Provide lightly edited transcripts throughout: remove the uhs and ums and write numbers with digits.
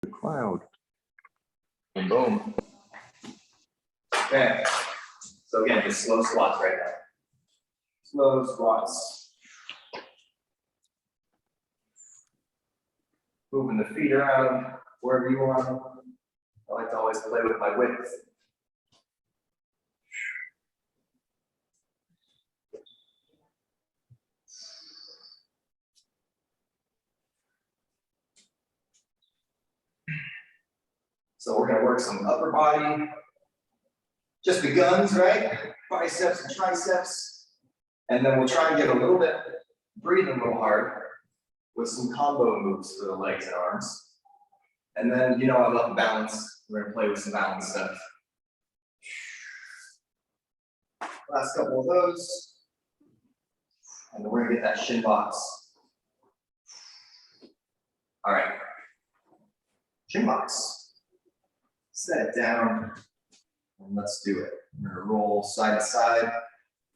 the cloud. And boom. Okay. So again, just slow squats right now. Slow squats. Moving the feet around wherever you want. I like to always play with my width. So we're going to work some upper body. Just the guns, right? Biceps and triceps. And then we'll try and get a little bit, breathing a little hard with some combo moves for the legs and arms. And then, you know, I love balance. We're going to play with some balance stuff. Last couple of those. And then we're going to get that shin box. All right. Shin box. Set it down. And let's do it. We're going to roll side to side.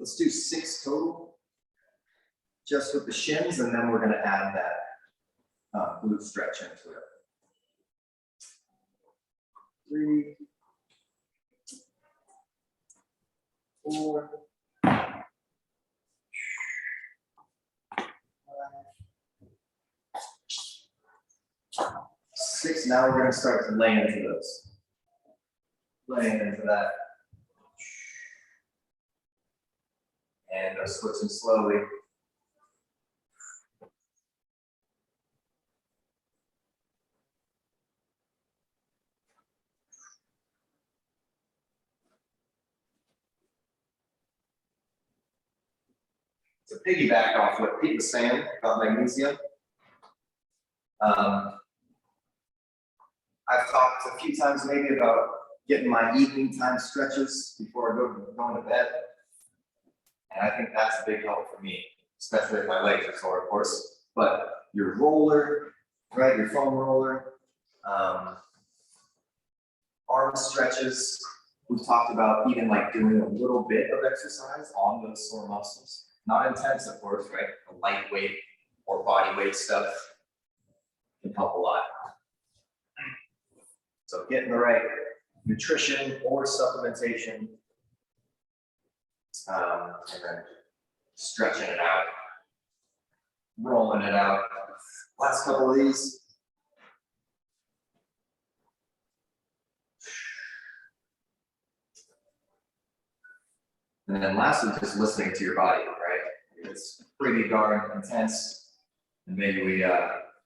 Let's do 6 total. Just with the shins, and then we're going to add that glute stretch into it. 3, 4, 5, 6. Now we're going to start to lay into those. Laying into that. And switching slowly. To piggyback off what Pete was saying about magnesium, I've talked a few times maybe about getting my evening time stretches before I go to bed. And I think that's a big help for me, especially if my legs are sore, of course. But your roller, right, your foam roller, arm stretches, we've talked about even like doing a little bit of exercise on those sore muscles. Not intense, of course, right? The lightweight or body weight stuff can help a lot. So getting the right nutrition or supplementation, and then stretching it out, rolling it out. Last couple of these. And then lastly, just listening to your body, right? It's pretty darn intense, and maybe we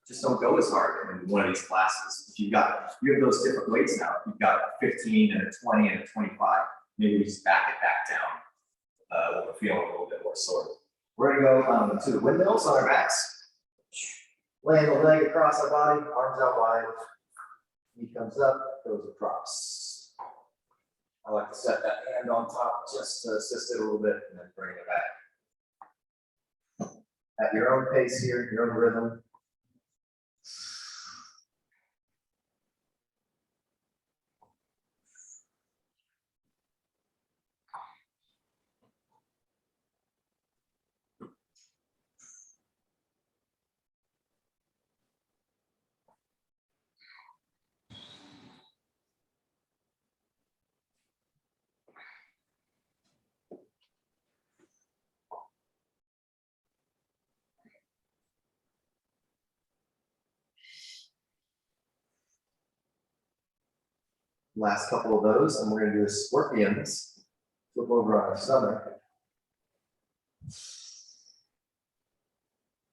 just don't go as hard in one of these classes. If you have those different weights now. You've got a 15 and a 20 and a 25. Maybe we just back it back down when we're feeling a little bit more sore. We're gonna go to the windmills on our backs. Laying the leg across our body, arms out wide. Knee comes up, goes across. I like to set that hand on top just to assist it a little bit and then bring it back. At your own pace here, your own rhythm. Last couple of those, and we're going to do scorpions. Flip over on our stomach.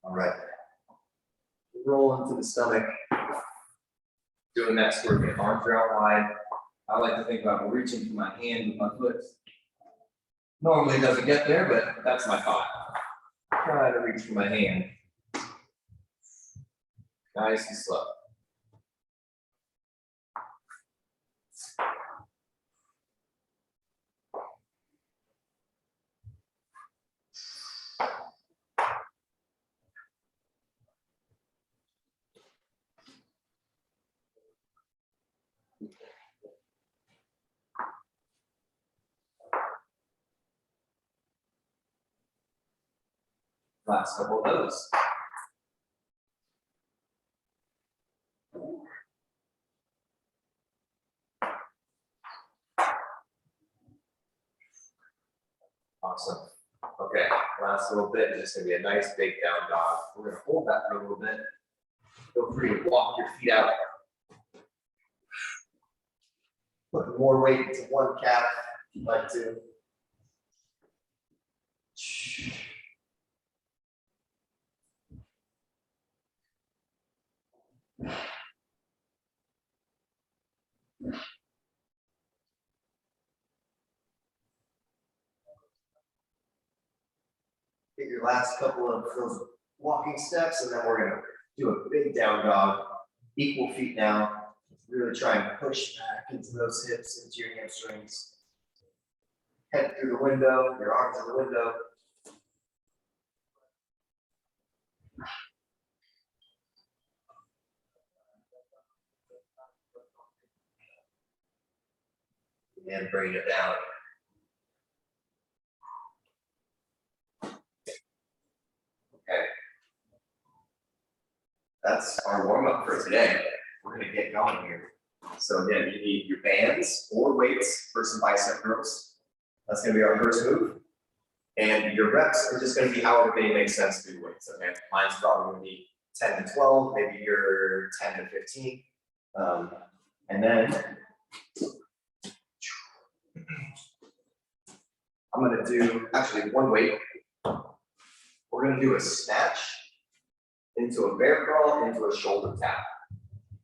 All right. Roll into the stomach. Doing that scorpion. Arms are out wide. I like to think about reaching for my hand with my foot. Normally it doesn't get there, but that's my thought. Try to reach for my hand. Nice and slow. Last couple of those. Awesome. Okay, last little bit is just gonna be a nice big down dog. We're gonna hold that for a little bit. Feel free to walk your feet out. Put more weight into one calf if you'd like to. Get your last couple of those walking steps, and then we're gonna do a big down dog. Equal feet now. Really try and push back into those hips, into your hamstrings. Head through the window, your arms in the window. And bring it down. Okay. That's our warm up for today. We're gonna get going here. So again, you need your bands or weights for some bicep curls. That's gonna be our first move. And your reps are just gonna be however many make sense to do weights, okay? Mine's probably gonna be 10 to 12, maybe you're 10 to 15. And then I'm gonna do actually one weight. We're gonna do a snatch into a bear crawl, into a shoulder tap.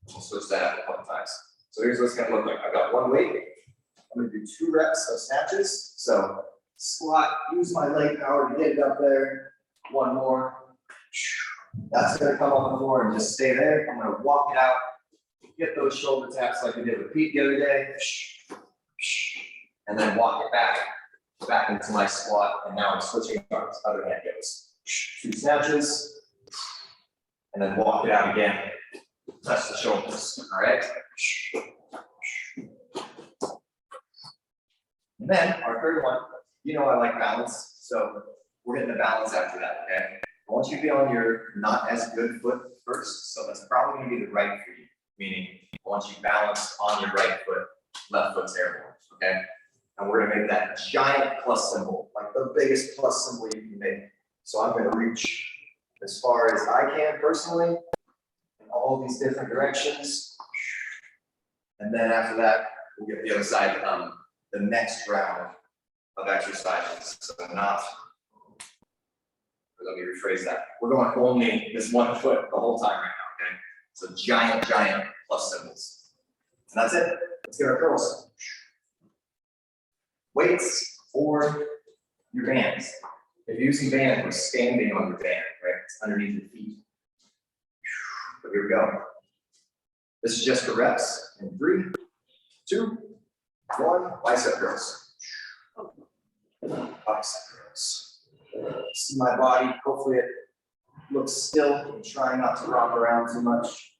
We'll switch that up a couple times. So here's what it's gonna look like. I've got one weight. I'm gonna do 2 reps of snatches. So squat, use my leg power to get it up there. One more. That's gonna come on the floor and just stay there. I'm gonna walk it out. Get those shoulder taps like we did with Pete the other day. And then walk it back into my squat. And now I'm switching arms. Other hand goes. 2 snatches. And then walk it out again. Touch the shoulders, all right? And then our third one, you know I like balance, so we're hitting the balance after that, okay? I want you to be on your not as good foot first, so that's probably gonna be the right for you, meaning I want you balanced on your right foot, left foot's airborne, okay? And we're gonna make that giant plus symbol, like the biggest plus symbol you can make. So I'm gonna reach as far as I can personally, all these different directions. And then after that, we'll get the other side the next round of exercises. So not, or let me rephrase that. We're going only this one foot the whole time right now, okay? So giant plus symbols. And that's it. Let's get our curls. Weights or your bands. If you're using band, we're standing on your band, right? It's underneath your feet. But here we go. This is just for reps. In 3, 2, 1, bicep curls. Bicep curls. See my body. Hopefully it looks still. I'm trying not to rock around too much.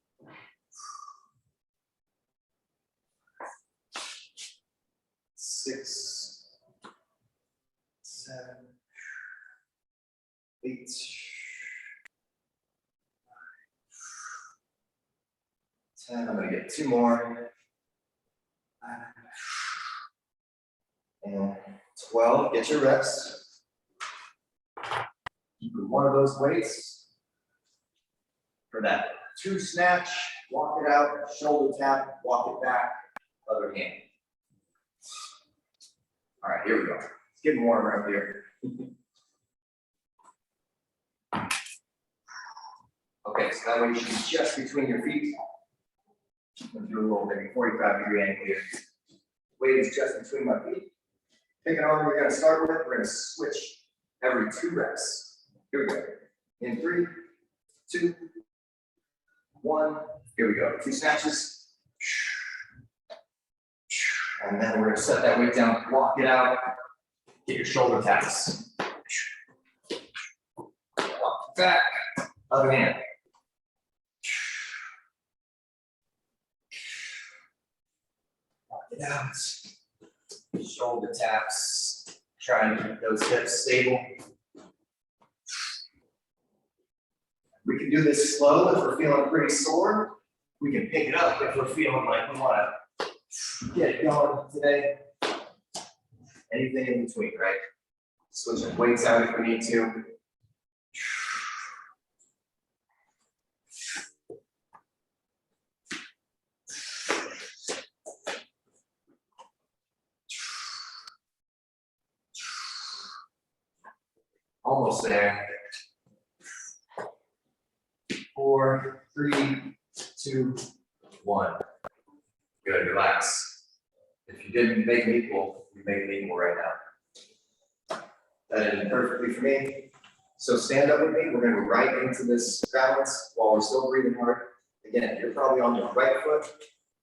Six, 7, 8. 10, I'm gonna get 2 more. And 12, get your reps. Keep one of those weights. For that 2 snatch, walk it out, shoulder tap, walk it back, other hand. All right, here we go. It's getting warmer up here. Okay, so that way you should be just between your feet. I'm gonna do a little maybe 45-degree angle here. Weight is just between my feet. Pick an arm we're gonna start with. We're gonna switch every 2 reps. Here we go. In 3, 2, 1. Here we go. 2 snatches. And then we're gonna set that weight down, walk it out. Get your shoulder taps. Walk back. Other hand. It out. Shoulder taps. Try and keep those hips stable. We can do this slow if we're feeling pretty sore. We can pick it up if we're feeling like we want to get it going today. Anything in between, right? Switching weights out if we need to. Almost there. 4, 3, 2, 1. Good, relax. If you didn't make it equal, you make it equal right now. That ended perfectly for me. So stand up with me. We're going to go right into this balance while we're still breathing hard. Again, you're probably on your right foot.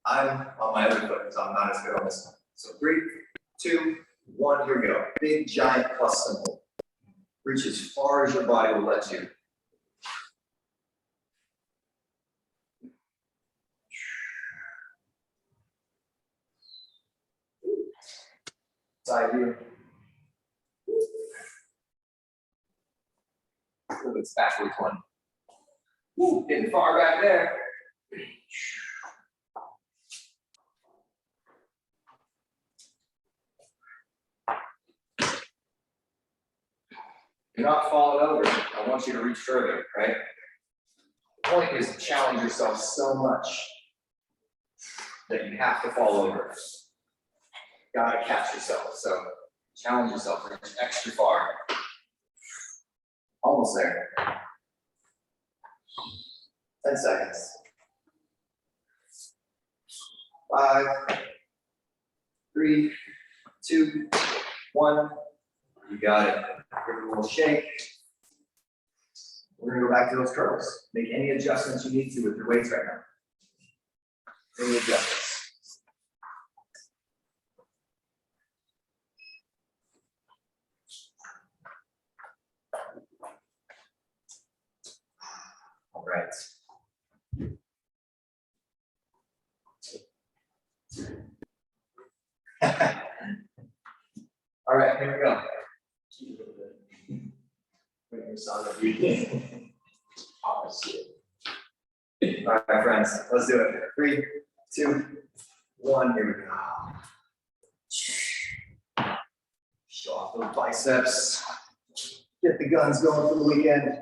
I'm on my other foot because I'm not as good on this one. So 3, 2, 1, here we go. Big, giant plus symbol. Reach as far as your body will let you. Side view. A little bit backwards one. Woo, getting far back there. You're not falling over. I want you to reach further, right? The point is to challenge yourself so much that you have to fall over. Gotta catch yourself. So challenge yourself, reach extra far. Almost there. 10 seconds. 5, 3, 2, 1. You got it. Give it a little shake. We're gonna go back to those curls. Make any adjustments you need to with your weights right now. Any adjustments. All right. All right, here we go. All right, friends, let's do it. 3, 2, 1, here we go. Show off those biceps. Get the guns going for the weekend.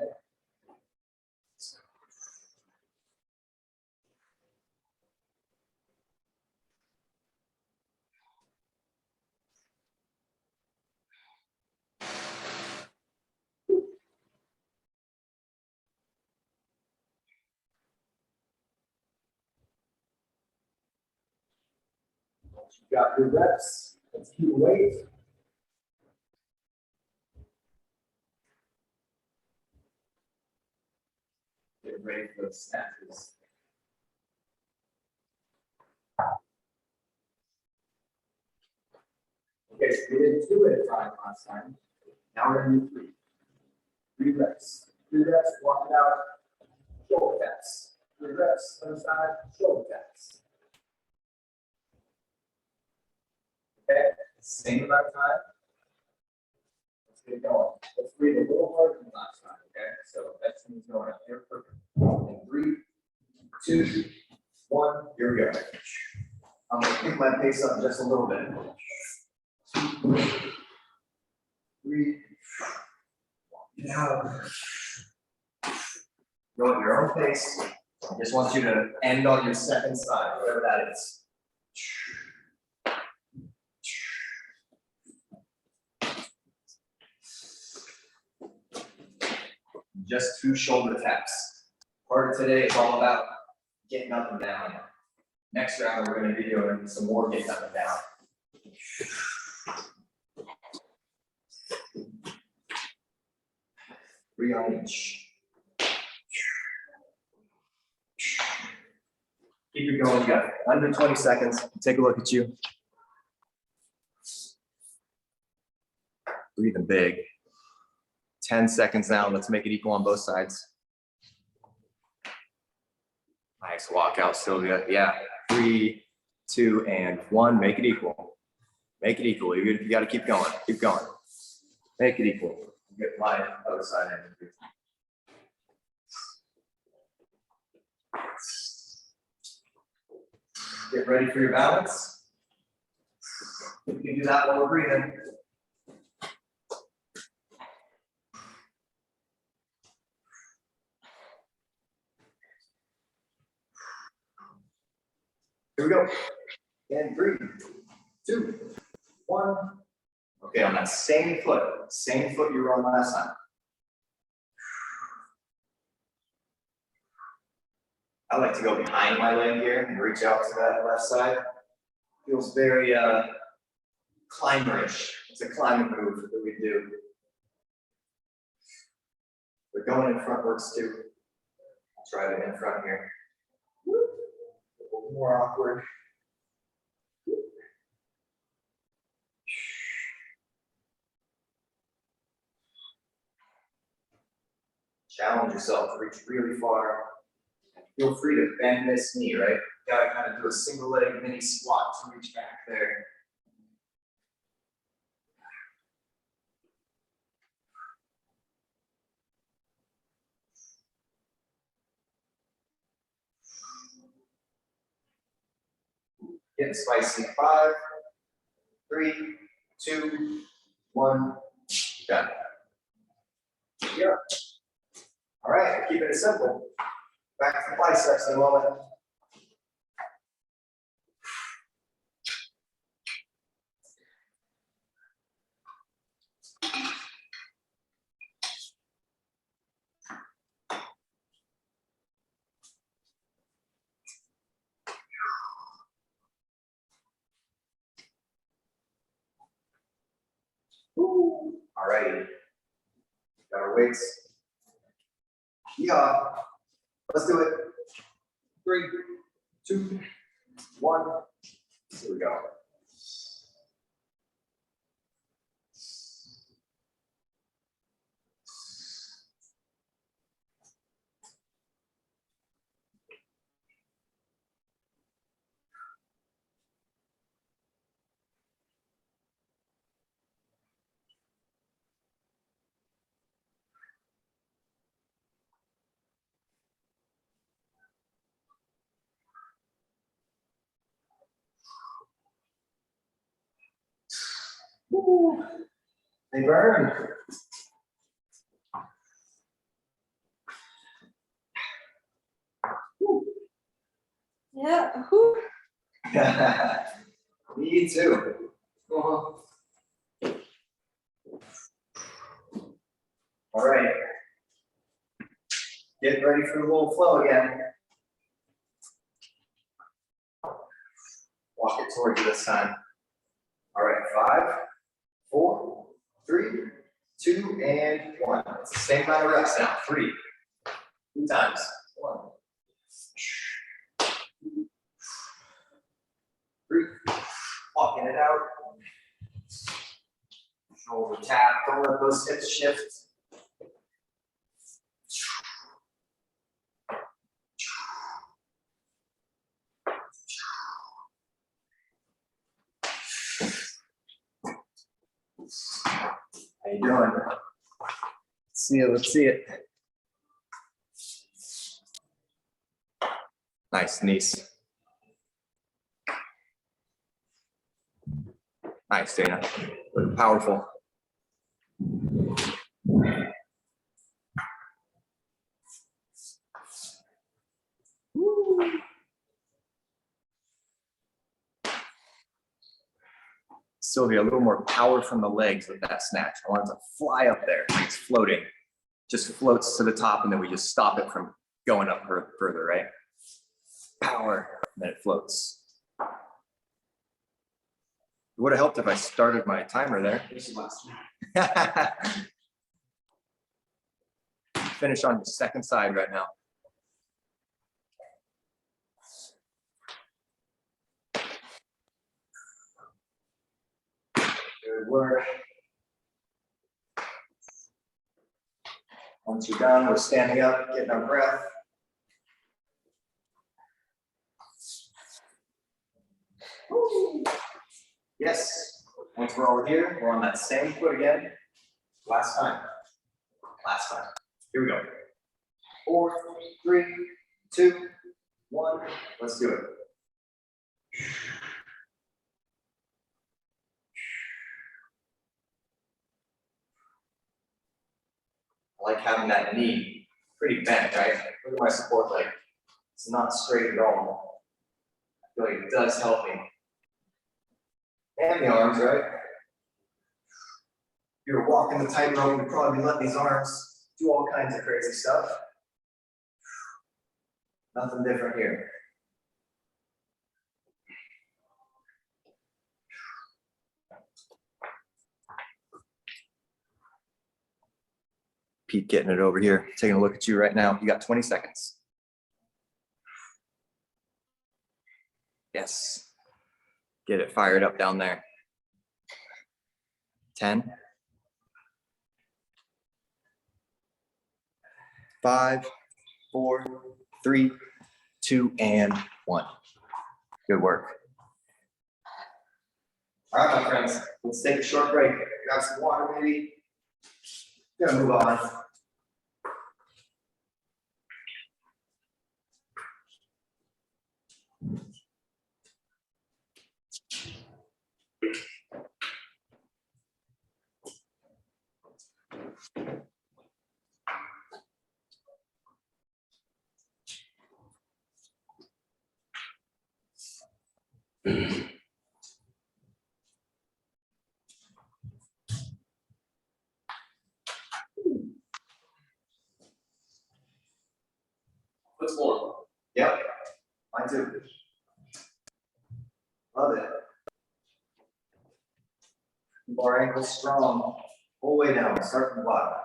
You got your reps. Let's keep weight. Get ready for those snatches. Okay, so we did 2 at a time last time. Now we're going to do 3. 3 reps. 3 reps, walk it out, shoulder taps. 3 reps, other side, shoulder taps. Okay, same amount of time. Let's get it going. Let's breathe a little harder than last time, okay? So everything's going up here. Perfect. In 3, 2, 1, here we go. I'm gonna pick my pace up just a little bit. 3, down. Go at your own pace. I just want you to end on your second side, whatever that is. Just 2 shoulder taps. Part of today is all about getting up and down. Next round, we're going to be doing some more getting up and down. Three on each. Keep it going. You got under 20 seconds. Take a look at you. Breathing big. 10 seconds now. Let's make it equal on both sides. Nice walkout, Sylvia. Yeah. 3, 2, and 1. Make it equal. Make it equal. You got to keep going. Keep going. Make it equal. Get my other side in. Get ready for your balance. You can do that while we're breathing. Here we go. And 3, 2, 1. Okay, on that same foot you were on last time. I like to go behind my leg here and reach out to that left side. Feels very climberish. It's a climbing move that we do. But going in front works too. I'll try it in front here. A little more awkward. Challenge yourself to reach really far. Feel free to bend this knee, right? You gotta kind of do a single leg mini squat to reach back there. Getting spicy. 5, 3, 2, 1. Done. Yeah. All right, keep it simple. Back to the biceps in a moment. All righty. Got our weights. Yeah. Let's do it. 3, 2, 1. Here we go. Woo. They burn. Yeah. Whew. Me too. All right. Get ready for the little flow again. Walk it towards you this time. All right, 5, 4, 3, 2, and 1. It's the same amount of reps now. 3 times. 1, 3. Walking it out. Shoulder tap. Don't let those hips shift. How you doing? Let's see it. Let's see it. Nice, Denise. Nice, Dana. Powerful. Woo. Sylvia, a little more power from the legs with that snatch. I want it to fly up there. It's floating. Just floats to the top, and then we just stop it from going up further, right? Power, and then it floats. It would have helped if I started my timer there. Finish on the second side right now. Good work. Once you're done, we're standing up, getting our breath. Woo. Yes. Once we're over here, we're on that same foot again. Last time. Last time. Here we go. 4, 3, 2, 1. Let's do it. I like having that knee pretty bent, right? Look at my support leg. It's not straight at all. feel like it does help me. And the arms, right? If you're walking the tightrope, you'd probably be letting these arms do all kinds of crazy stuff. Nothing different here. Pete getting it over here, taking a look at you right now. You got 20 seconds. Yes. Get it fired up down there. 10. 5, 4, 3, 2, and 1. Good work. All right, my friends, let's take a short break. Grab some water, maybe. Gonna move on. What's warm? Yep, mine too. Love it. Keep our ankles strong, whole way down, start from the bottom.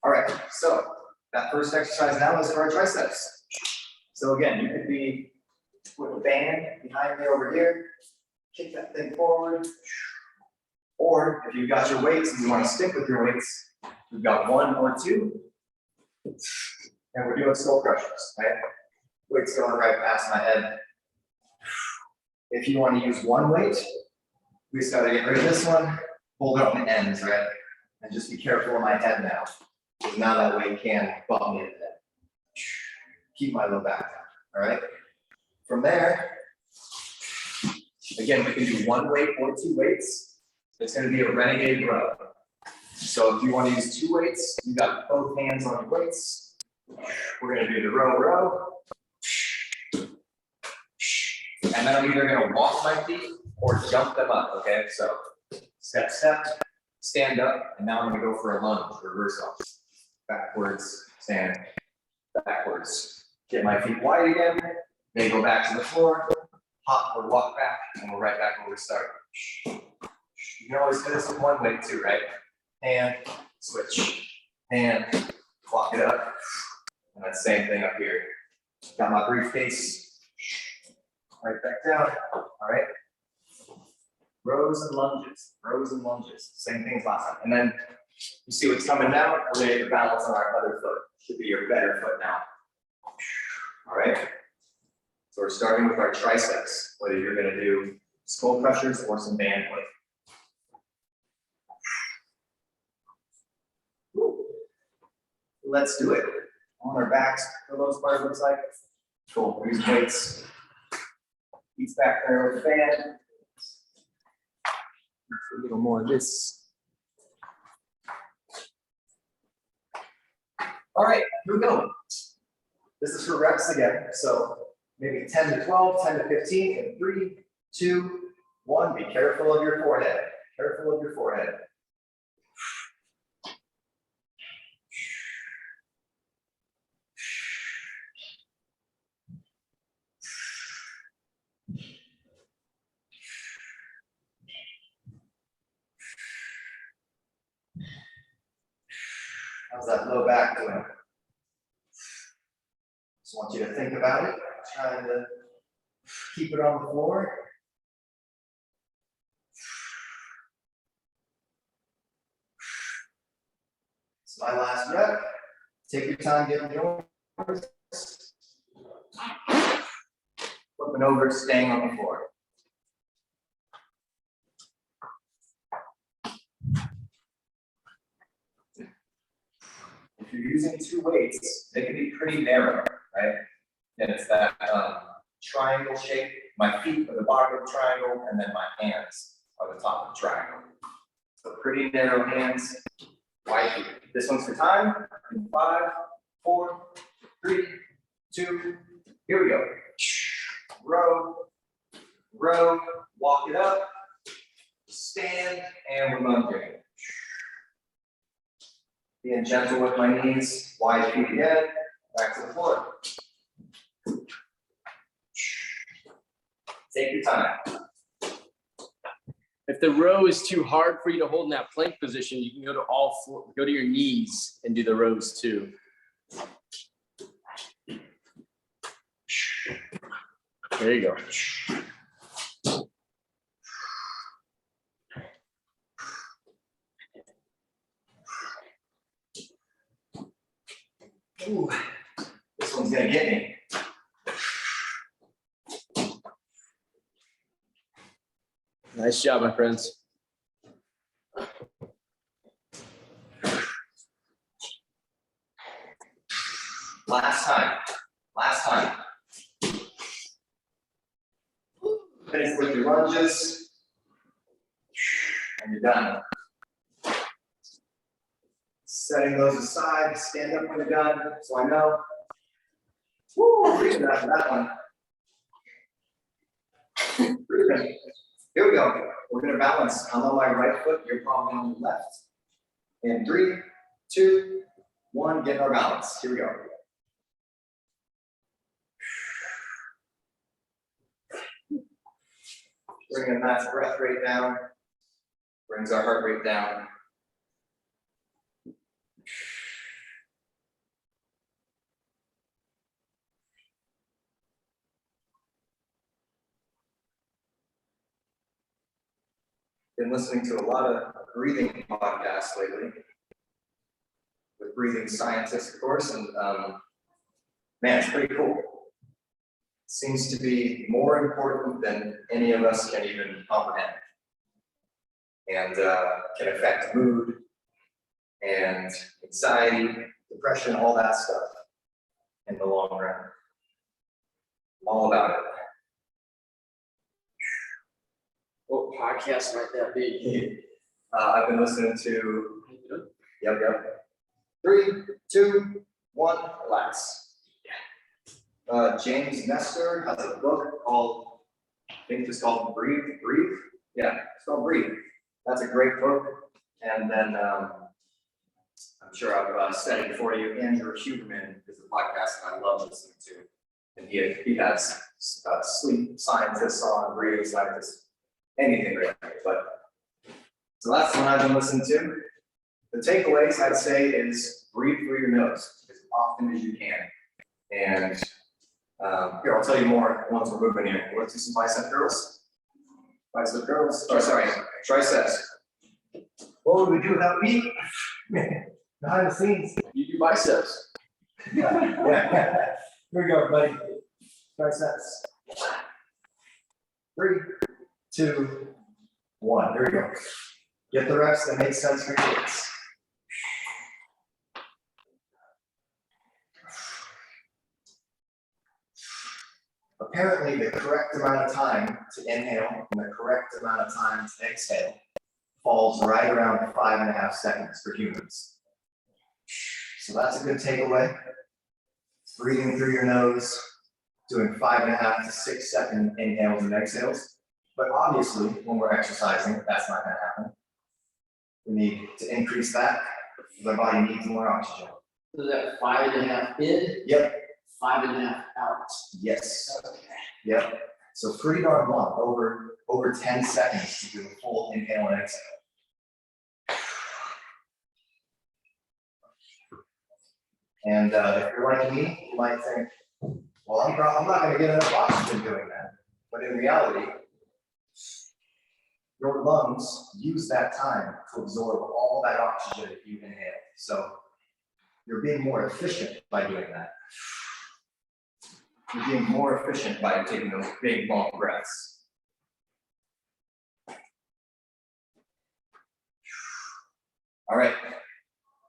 All right, so that first exercise now is for our triceps. So again, you could be with a band behind me over here, kick that thing forward. Or if you've got your weights and you want to stick with your weights, we've got 1 or 2. And we're doing skull crushers, right? Weights going right past my head. If you want to use one weight, we just got to get rid of this one, hold it on the ends, right? And just be careful of my head now, because now that weight can bump me in the head. Keep my low back down, all right? From there, again, we can do 1 weight or 2 weights. It's going to be a renegade row. So if you want to use 2 weights, you got both hands on your weights. We're going to do the row. And then I'm either going to walk my feet or jump them up, okay? So step, stand up, and now I'm going to go for a lunge, reverse lunge. Backwards, stand, backwards. Get my feet wide again, then go back to the floor, hop or walk back, and we're right back where we started. You can always do this with 1 weight too, right? And switch, and walk it up. And that same thing up here. Got my briefcase, right back down, all right? Rows and lunges, same thing as last time. And then you see what's coming down, we're gonna get the balance on our other foot. Should be your better foot now. All right? So we're starting with our triceps, whether you're gonna do skull crushers or some band weight. Let's do it. On our backs, for the most part, it looks like. Cool, use weights. Feet back there with the band. A little more of this. All right, here we go. This is for reps again. So maybe 10 to 12, 10 to 15, and 3, 2, 1. Be careful of your forehead. Careful of your forehead. How's that low back doing? Just want you to think about it, trying to keep it on the floor. It's my last rep. Take your time getting yours. Flipping over, staying on the floor. If you're using 2 weights, they can be pretty narrow, right? And it's that triangle shape. My feet are the bottom of the triangle, and then my hands are the top of the triangle. So pretty narrow hands, wide feet. This one's for time. 5, 4, 3, 2, here we go. row, walk it up, stand, and we're lunging. Being gentle with my knees, wide feet again, back to the floor. Take your time. If the row is too hard for you to hold in that plank position, you can go to all four, go to your knees and do the rows too. There you go. Ooh, this one's gonna get me. Nice job, my friends. Last time. Finish with your lunges. And you're done. Setting those aside, stand up when you're done, so I know. Woo, breathing after that one. Breathing. Here we go. We're gonna balance. I'm on my right foot, you're probably on the left. In 3, 2, 1, get our balance. Here we go. Bringing that breath rate down, brings our heart rate down. Been listening to a lot of breathing podcasts lately, with breathing scientists, of course, and man, it's pretty cool. Seems to be more important than any of us can even comprehend, and can affect mood and anxiety, depression, all that stuff in the long run. All about it. What podcast might that be? I've been listening to, yep. 3, 2, 1, relax. James Nestor has a book called, I think it's called Breathe. Yeah, it's called Breathe. That's a great book. And then I'm sure I've said it before you, Andrew Huberman is a podcast that I love listening to. And he has sleep scientists on, breathing scientists, anything really. But so that's the one I've been listening to. The takeaways I'd say is breathe through your nose as often as you can. And here, I'll tell you more once we're moving here. Let's do some bicep curls. Bicep curls, oh, sorry, triceps. What would we do without me? Behind the scenes. You do biceps. Yeah. Here we go, buddy. Triceps. 3, 2, 1. Here we go. Get the reps that make sense for your kids. Apparently, the correct amount of time to inhale and the correct amount of time to exhale falls right around 5.5 seconds for humans. So that's a good takeaway. Breathing through your nose, doing 5.5 to 6 second inhales and exhales. But obviously, when we're exercising, that's not going to happen. We need to increase that because our body needs more oxygen. So that 5.5 in, Yep. 5.5 out. Yes. Yep. So pretty darn long, over 10 seconds to do a full inhale and exhale. And if you're like me, you might think, well, I'm not going to get enough oxygen doing that. But in reality, your lungs use that time to absorb all that oxygen that you inhale. So you're being more efficient by doing that. You're being more efficient by taking those big, long breaths. All right,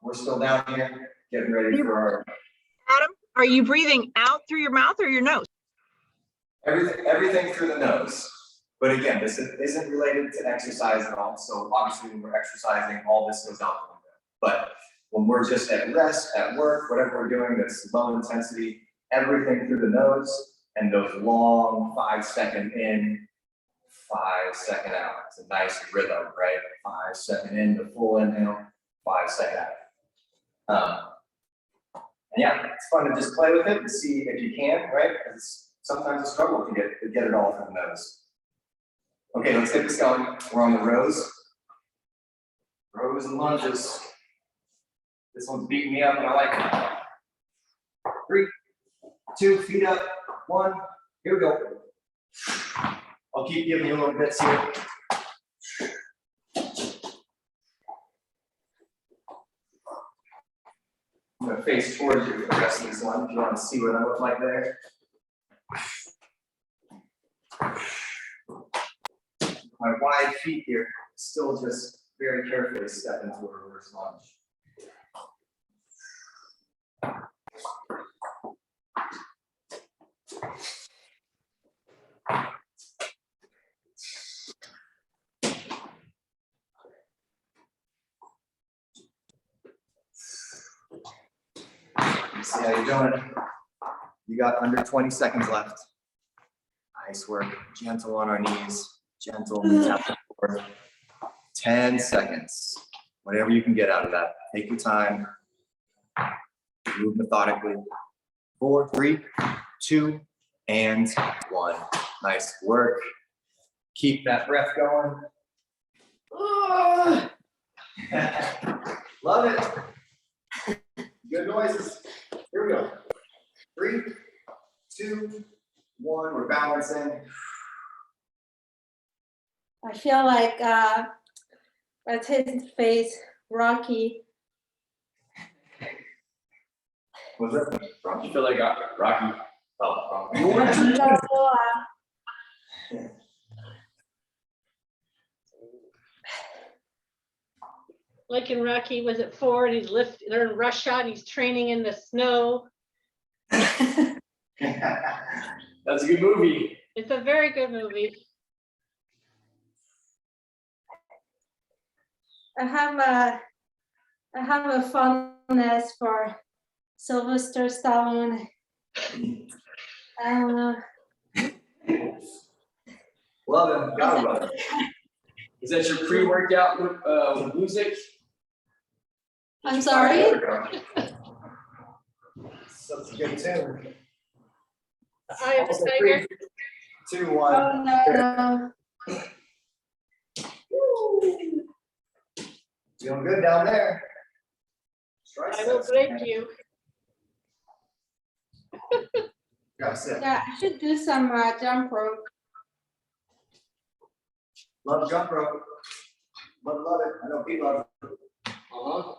we're still down here, getting ready for our... Adam, are you breathing out through your mouth or your nose? Everything through the nose. But again, this isn't related to exercise at all. So obviously when we're exercising, all this goes out the window. But when we're just at rest, at work, whatever we're doing that's low intensity, everything through the nose and those long 5-second in 5-second out. It's a nice rhythm, right? 5-second in, the full inhale, 5-second out. And yeah, it's fun to just play with it and see if you can, right? Because it's sometimes a struggle to get it all from the nose. Okay, let's get this going. We're on the rows. Rows and lunges. This one's beating me up and I like it. 3, 2, feet up, 1, here we go. I'll keep giving you little bits here. I'm gonna face towards you for the rest of this one, if you want to see what I look like there. My wide feet here, still just very carefully step into a reverse lunge. See how you're doing. You got under 20 seconds left. Nice work. Gentle on our knees. Gentle. Tap the floor. 10 seconds. Whatever you can get out of that. Take your time. Move methodically. 4, 3, 2, and 1. Nice work. Keep that breath going. Love it. Good noises. Here we go. 3, 2, 1. We're balancing. I feel like what's his face, Rocky. Was it? I feel like Rocky. Oh, Balboa. Like in Rocky, was it 4 and he's they're in Russia and he's training in the snow. that's a good movie. It's a very good movie. I have a fondness for Sylvester Stallone. I don't know. Love him. Gotta love him. Is that your pre-workout music? I'm sorry? That's a good tune. I have a tiger. 2, 1. Oh no. Feeling good down there. I will break you. Gotta sit. Yeah, I should do some jump rope. Love jump rope. Love it. I know Pete loves it. Uh-huh.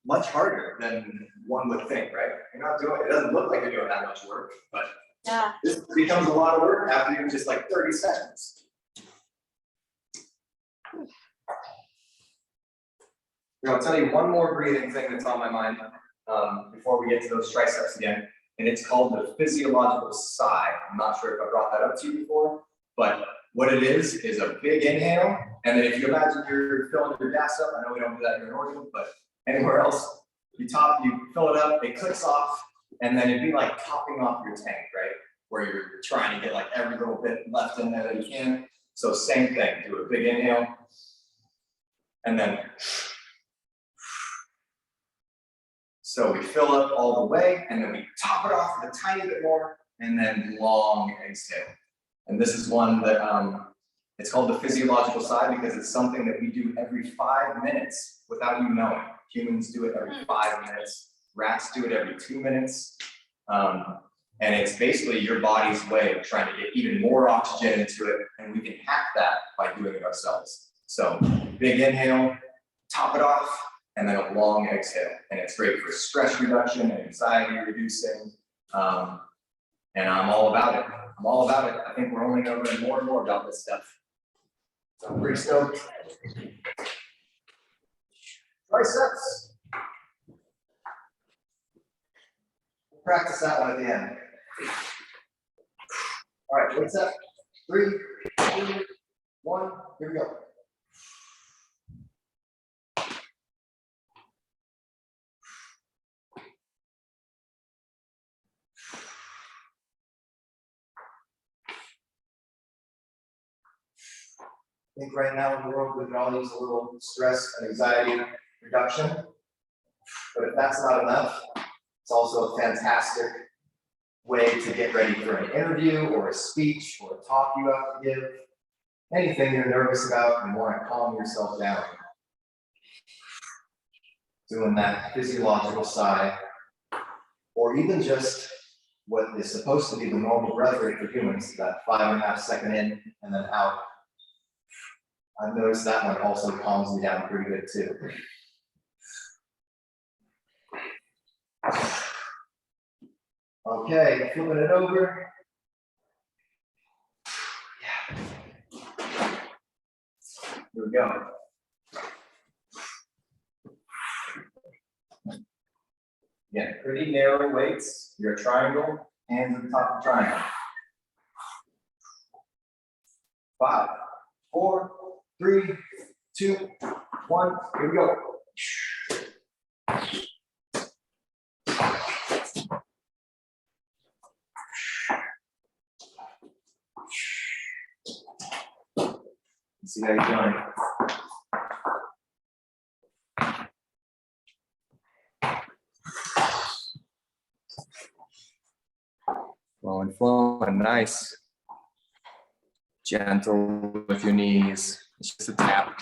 Much harder than one would think, right? You're not doing it. It doesn't look like you're doing that much work, but Yeah. this becomes a lot of work after even just like 30 seconds. Here, I'll tell you one more breathing thing that's on my mind before we get to those triceps again, and it's called the physiological sigh. I'm not sure if I brought that up to you before, but what it is a big inhale, and then if you imagine you're filling your gas up, I know we don't do that here in Oregon, but anywhere else, you fill it up, it clicks off, and then it'd be like topping off your tank, right? Where you're trying to get like every little bit left in there that you can. So same thing, do a big inhale, and then so we fill up all the way, and then we top it off with a tiny bit more, and then long exhale. And this is one that it's called the physiological sigh because it's something that we do every 5 minutes without you knowing. Humans do it every 5 minutes. Rats do it every 2 minutes. And it's basically your body's way of trying to get even more oxygen into it, and we can hack that by doing it ourselves. So big inhale, top it off, and then a long exhale. And it's great for stress reduction and anxiety reducing. And I'm all about it. I'm all about it. I think we're only going to learn more and more about this stuff. So I'm pretty stoked. Triceps. We'll practice that one at the end. All right, what's up? 3, 2, 1, here we go. I think right now in the world, we can all use a little stress and anxiety reduction. But if that's not enough, it's also a fantastic way to get ready for an interview or a speech or a talk you have to give. Anything you're nervous about and want to calm yourself down. Doing that physiological sigh, or even just what is supposed to be the normal breath rate for humans, that 5.5 second in and then out. I've noticed that one also calms me down pretty good too. Okay, flipping it over. Yeah. Here we go. Again, pretty narrow weights. You're a triangle, hands at the top of the triangle. 5, 4, 3, 2, 1. Here we go. See how you're doing. Flowing, nice. Gentle with your knees. It's just a tap.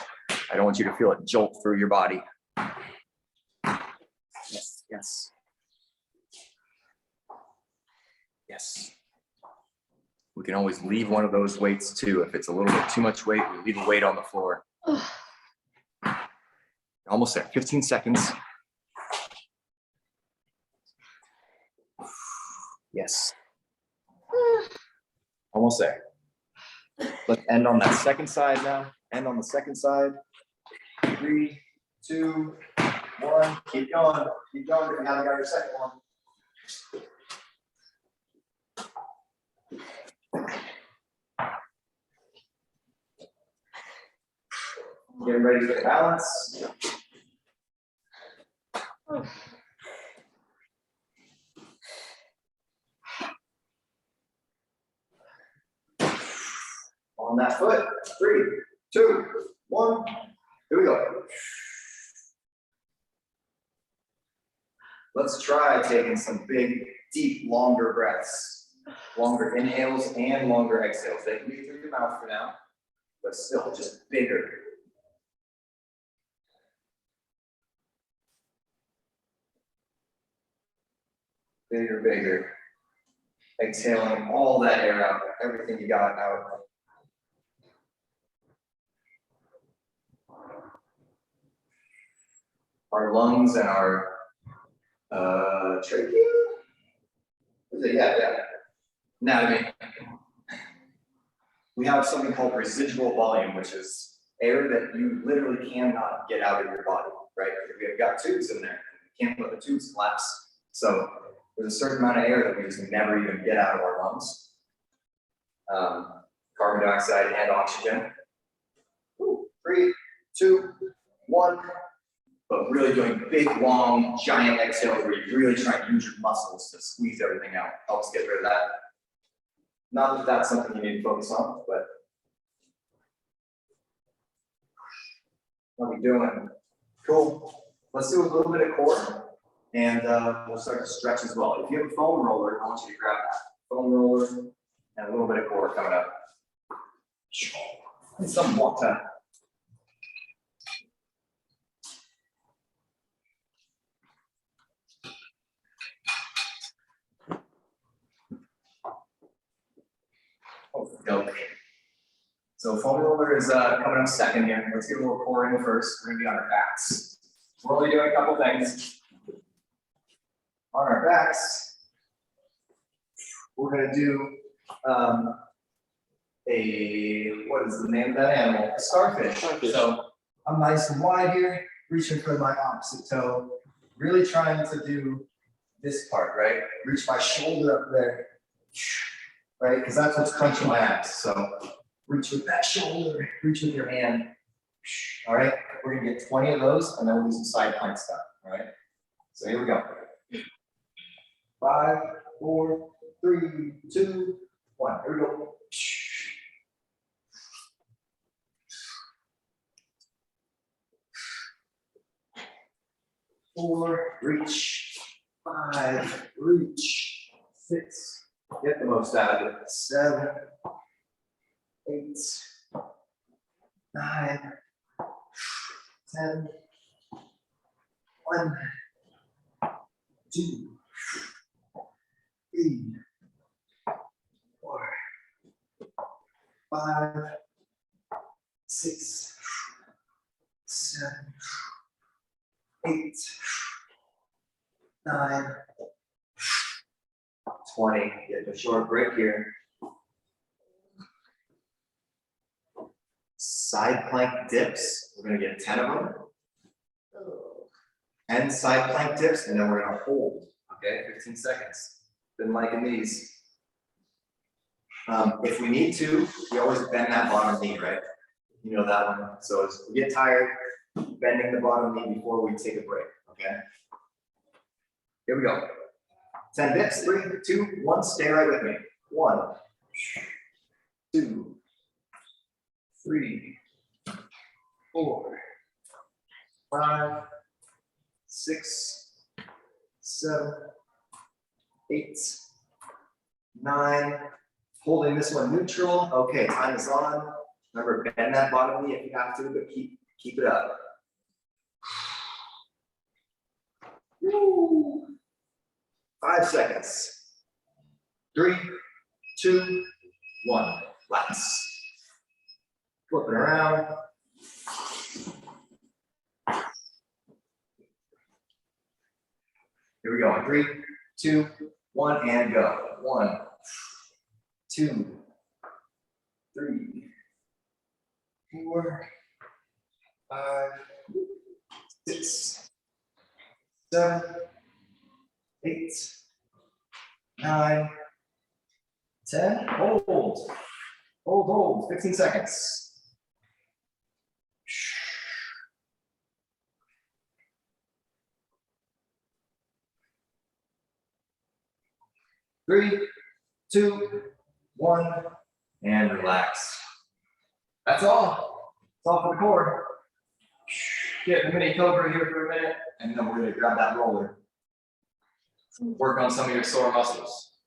I don't want you to feel it jolt through your body. Yes, yes. Yes. We can always leave one of those weights too. If it's a little bit too much weight, we leave a weight on the floor. Almost there, 15 seconds. Yes. Almost there. Let's end on that second side now. End on the second side. 3, 2, 1. Keep going. Keep going if you haven't got your second one. Getting ready for the balance. On that foot. 3, 2, 1. Here we go. Let's try taking some big, deep, longer breaths. Longer inhales and longer exhales. They can be through your mouth for now, but still just bigger. Bigger, bigger. Exhaling all that air out, everything you got out. Our lungs and our trachea. Is it? Yeah. Anatomy. We have something called residual volume, which is air that you literally cannot get out of your body, right? We have got tubes in there. We can't let the tubes collapse. So there's a certain amount of air that we just never even get out of our lungs. Carbon dioxide and oxygen. 3, 2, 1. But really doing big, long, giant exhales where you really try and use your muscles to squeeze everything out. Helps get rid of that. Not that that's something you need to focus on, but what are we doing? Cool. Let's do a little bit of core, and we'll start to stretch as well. If you have a foam roller, I want you to grab that foam roller and a little bit of core coming up. And some water. Okay. So foam roller is coming up second here. Let's get a little core in first. We're gonna be on our backs. We're only doing a couple things. On our backs, we're gonna do what is the name of that animal? A starfish. So I'm nice and wide here, reaching for my opposite toe. Really trying to do this part, right? Reach my shoulder up there. Right, because that's what's crunching my abs. So reach with that shoulder, reach with your hand. All right, we're gonna get 20 of those, and then we'll do some side plank stuff. All right, so here we go. 5, 4, 3, 2, 1. Here we go. 4, reach, 5, reach, 6, get the most out of it, 7, 8, 9, 10, 1, 2, 3, 4, 5, 6, 7, 8, 9, 20. Get a short break here. Side plank dips. We're gonna get 10 of them. 10 side plank dips, and then we're gonna hold. Okay, 15 seconds. Been liking these. If we need to, we always bend that bottom knee, right? You know that one. So as we get tired, bending the bottom knee before we take a break, okay? Here we go. 10 dips, 3, 2, 1, stay right with me. 1, 2, 3, 4, 5, 6, 7, 8, 9. Holding this one neutral. Okay, time is on. Remember, bend that bottom knee if you have to, but keep it up. Woo. 5 seconds. 3, 2, 1. Lats. Flipping around. Here we go. 3, 2, 1, and go. 1, 2, 3, 4, 5, 6, 7, 8, 9, 10. Hold. Hold. 15 seconds. 3, 2, 1, and relax. That's all. That's all for the core. Get the mini cobra here for a minute, and then we're going to grab that roller. Work on some of your sore muscles.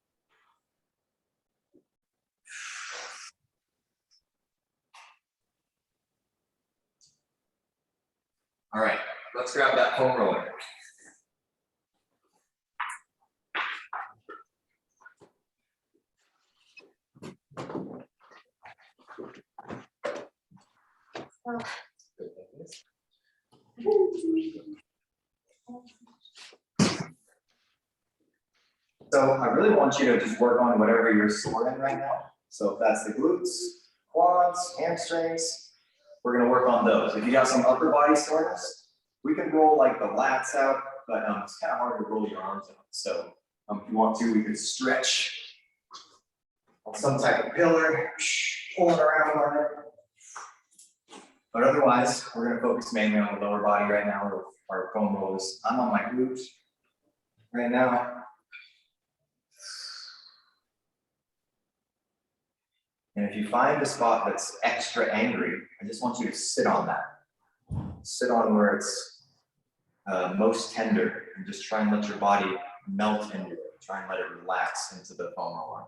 All right, let's grab that foam roller. So I really want you to just work on whatever you're sore in right now. So if that's the glutes, quads, hamstrings, we're gonna work on those. If you got some upper body soreness, we can roll like the lats out, but it's kind of hard to roll your arms out. So if you want to, we can stretch on some type of pillar, pull it around on it. But otherwise, we're gonna focus mainly on the lower body right now with our foam rollers. I'm on my glutes right now. And if you find a spot that's extra angry, I just want you to sit on that. Sit on where it's most tender and just try and let your body melt into it. Try and let it relax into the foam roller.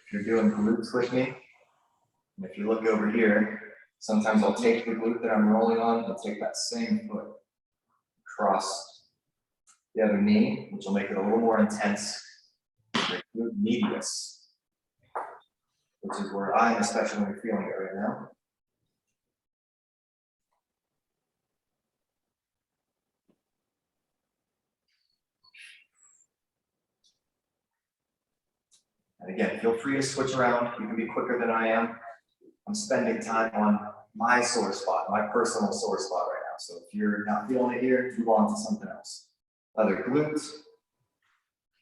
If you're doing glutes with me, and if you look over here, sometimes I'll take the glute that I'm rolling on and take that same foot across the other knee, which will make it a little more intense. The glute medius, which is where I'm especially feeling it right now. And again, feel free to switch around. You can be quicker than I am. I'm spending time on my sore spot, my personal sore spot right now. So if you're not feeling it here, move on to something else. Other glutes,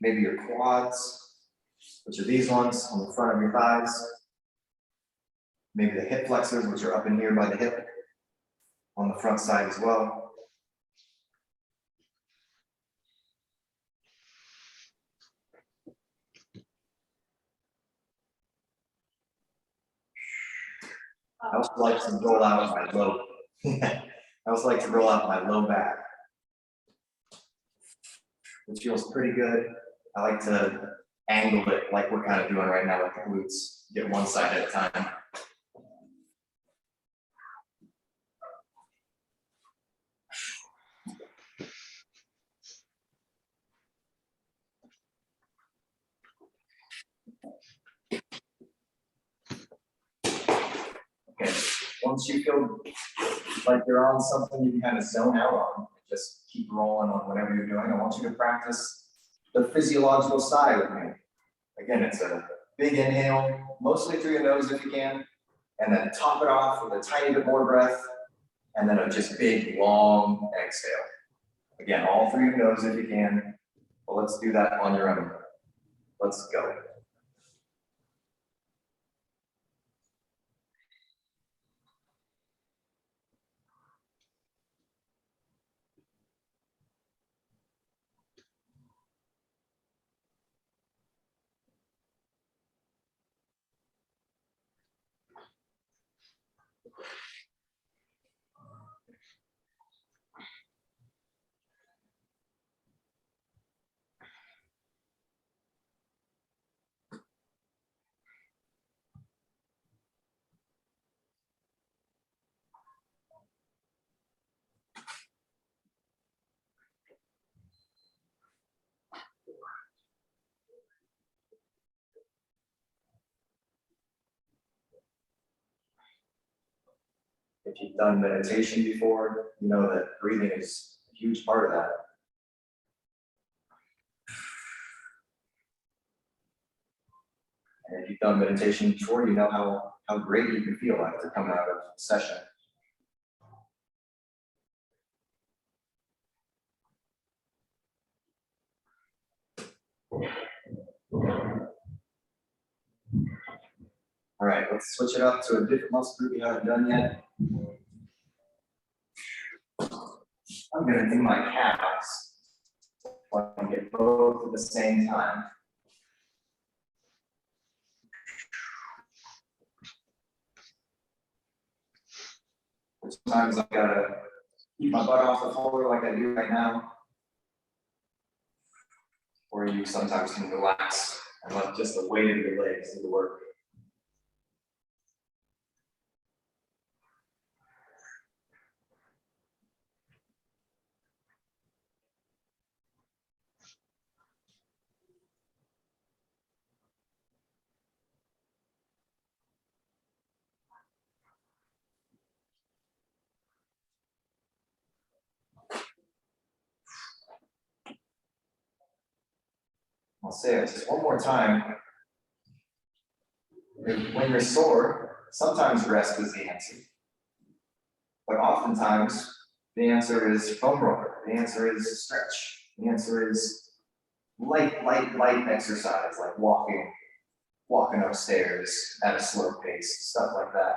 maybe your quads, which are these ones on the front of your thighs. Maybe the hip flexors, which are up in here by the hip, on the front side as well. I also like to roll out my low. I also like to roll out my low back, which feels pretty good. I like to angle it like we're kind of doing right now with the glutes. Get one side at a time. Okay, once you feel like you're on something you can kind of zone out on, just keep rolling on whatever you're doing. I want you to practice the physiological side with me. Again, it's a big inhale, mostly through your nose if you can, and then top it off with a tiny bit more breath, and then a just big, long exhale. Again, all through your nose if you can, but let's do that on your own. Let's go. If you've done meditation before, you know that breathing is a huge part of that. And if you've done meditation before, you know how great you can feel after coming out of session. All right, let's switch it up to a different muscle group we haven't done yet. I'm gonna do my calves. I can get both at the same time. Sometimes I gotta keep my butt off the floor like I do right now. Or you sometimes can relax and let just the weight of your legs do the work. I'll say it just one more time. When you're sore, sometimes rest is the answer. But oftentimes, the answer is foam roller. The answer is stretch. The answer is light exercise, like walking upstairs at a slow pace, stuff like that.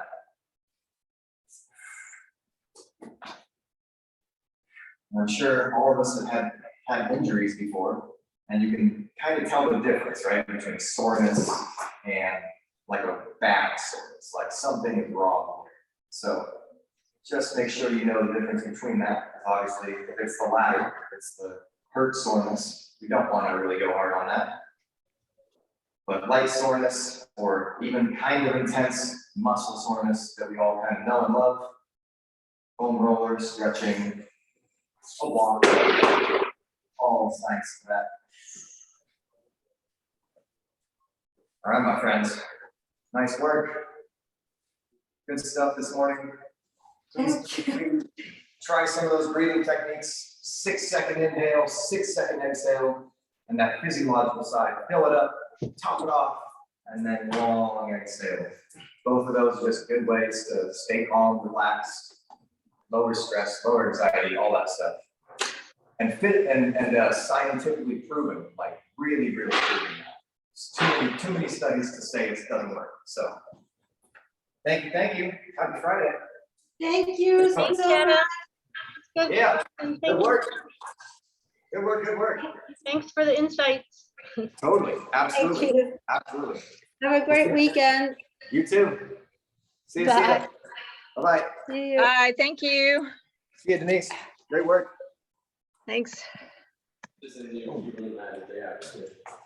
I'm sure all of us have had injuries before, and you can kind of tell the difference, right, between soreness and like a bad soreness, like something is wrong here. So just make sure you know the difference between that. Obviously, if it's the latter, if it's the hurt soreness, we don't want to really go hard on that. But light soreness, or even kind of intense muscle soreness that we all kind of know and love, foam rollers, stretching, a walk, all thanks to that. All right, my friends, nice work. Good stuff this morning. Please try some of those breathing techniques. 6-second inhale, 6-second exhale, and that physiological side. Fill it up, top it off, and then long exhale. Both of those are just good ways to stay calm, relaxed, lower stress, lower anxiety, all that stuff. And scientifically proven, like really proven that. It's too many studies to say it doesn't work. So thank you. Happy Friday. Thank you Thanks, so Jenna. much. Good. Yeah, And good work. Good work. thanks for the insights. Totally, Thank absolutely, you. absolutely. Have a great weekend. You too. See you. Bye. Bye-bye. See you. Bye, thank you. See you, Denise. Great work. Thanks. Just in the, you know, people in that, they have to-